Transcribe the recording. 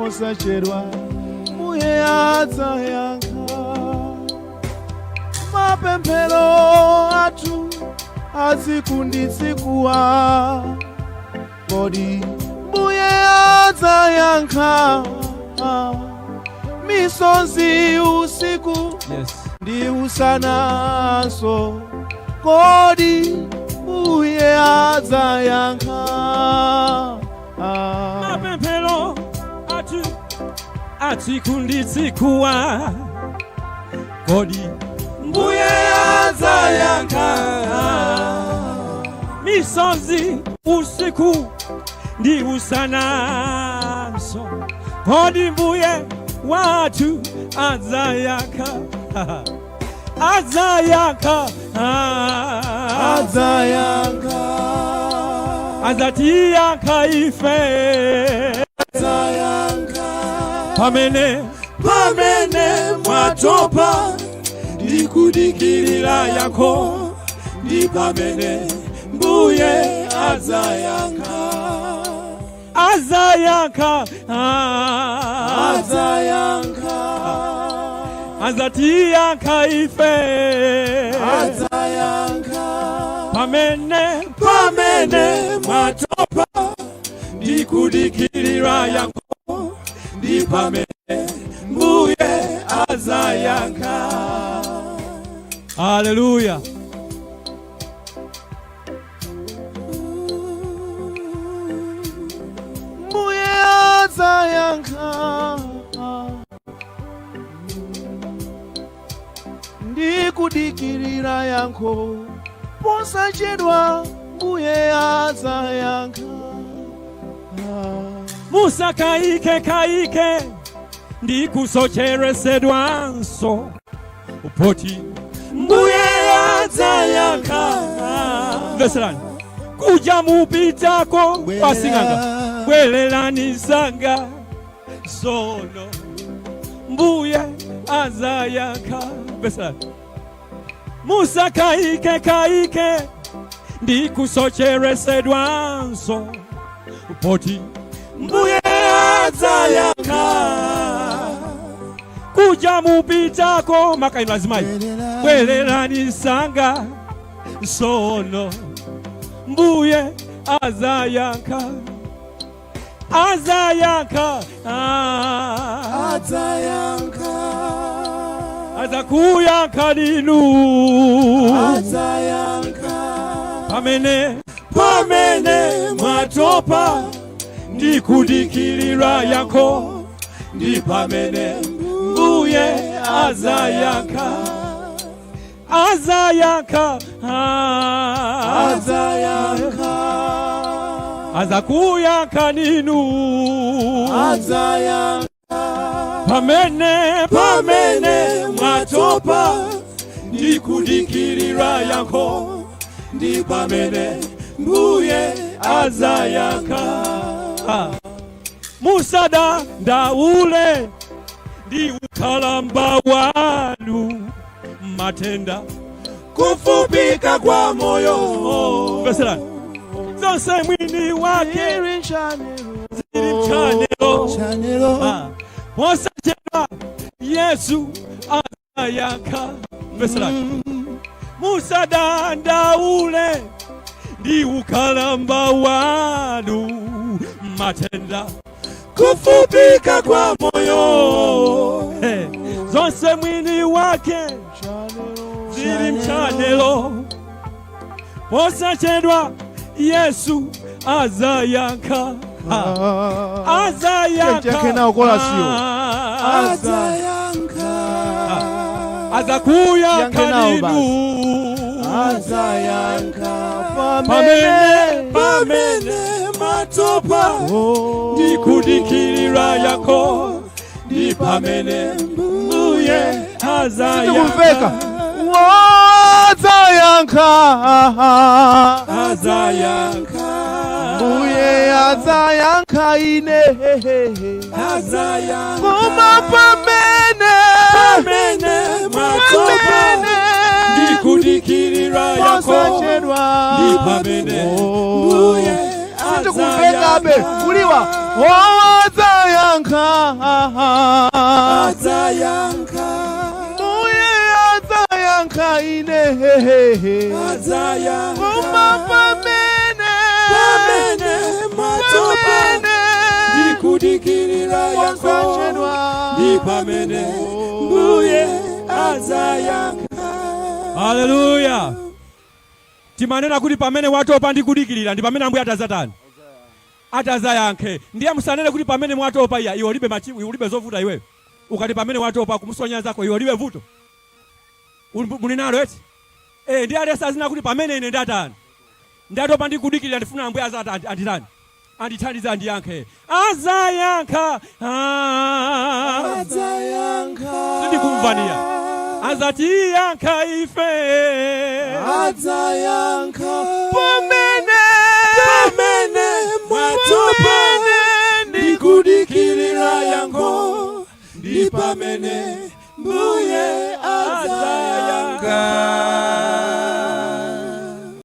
posachedwa Mbuye adzayankha mapemphero athu azikunditsikuwa kodi Mbuye adzayankha misonzi usiku ndi usanaso kodi Mbuye adzayankha mapemphero athu azikunditsikuwa kodi Mbuye adzayankha misonzi usiku ndi usanaso kodi Mbuye wathu adzayankha adzayankha azatiyankha ife pamene mwatopa ndi kudikirira yankho ndi pamene Mbuye adzayankha azatiyankha ife pamene mwatopa ndi kudikirira yankho ndi pamene Mbuye adzayankha. Hallelujah. Mbuye adzayankha ndi kudikirira yankho posachedwa Mbuye adzayankha musakayike ndi kusocheresedwanso upoti Mbuye adzayankha veserani kuja mupitako pasinganga bwererani zanga sono Mbuye adzayankha veserani musakayike ndi kusocheresedwanso upoti Mbuye adzayankha kuja mupitako makaino azimayi bwererani zanga sono Mbuye adzayankha adzakuyankha linu pamene mwatopa ndi kudikirira yankho ndi pamene Mbuye adzayankha adzakuyankha linu pamene mwatopa ndi kudikirira yankho ndi pamene Mbuye adzayankha musadandaule ndi ukhalamba wanu matenda kufupika kwa moyo veserani zonse mwini wake zili mchanelo posachedwa Yesu adzayankha veserani musadandaule ndi ukhalamba wanu matenda kufupika kwa moyo zonse mwini wake zili mchanelo posachedwa Yesu adzayankha adzakuyankha linu pamene mwatopa ndi kudikirira yankho ndi pamene Mbuye adzayankha Mbuye adzayankha ine koma pamene mwatopa ndi kudikirira yankho ndi pamene Mbuye Sindi kumveka abe kuliwa azayankha mbuye azayankha ine koma pamene ndikudikirira yako ndipamene mbuye azayankha. Haleluya. Timanena kuti pamene watopa ndikudikirira ndi pamene Ambuye atazatani atazayankhe. Ndiye musanene kuti pamene mwatopa iya iwe ulibe zovuta iwe. Ukati pamene watopa kumusonya zako iwe ulibe vuto. Mulinalo eti? Ndiye alesa zina kuti pamene ine ndatani ndatopa ndikudikirira ndifuna Ambuye azatani anditani andithandiza ndiyankhe. Azayankha sindikumvania azatiyankha ife azayankha pamene mwatopa ndikudikirira yankho ndi pamene mbuye azayankha.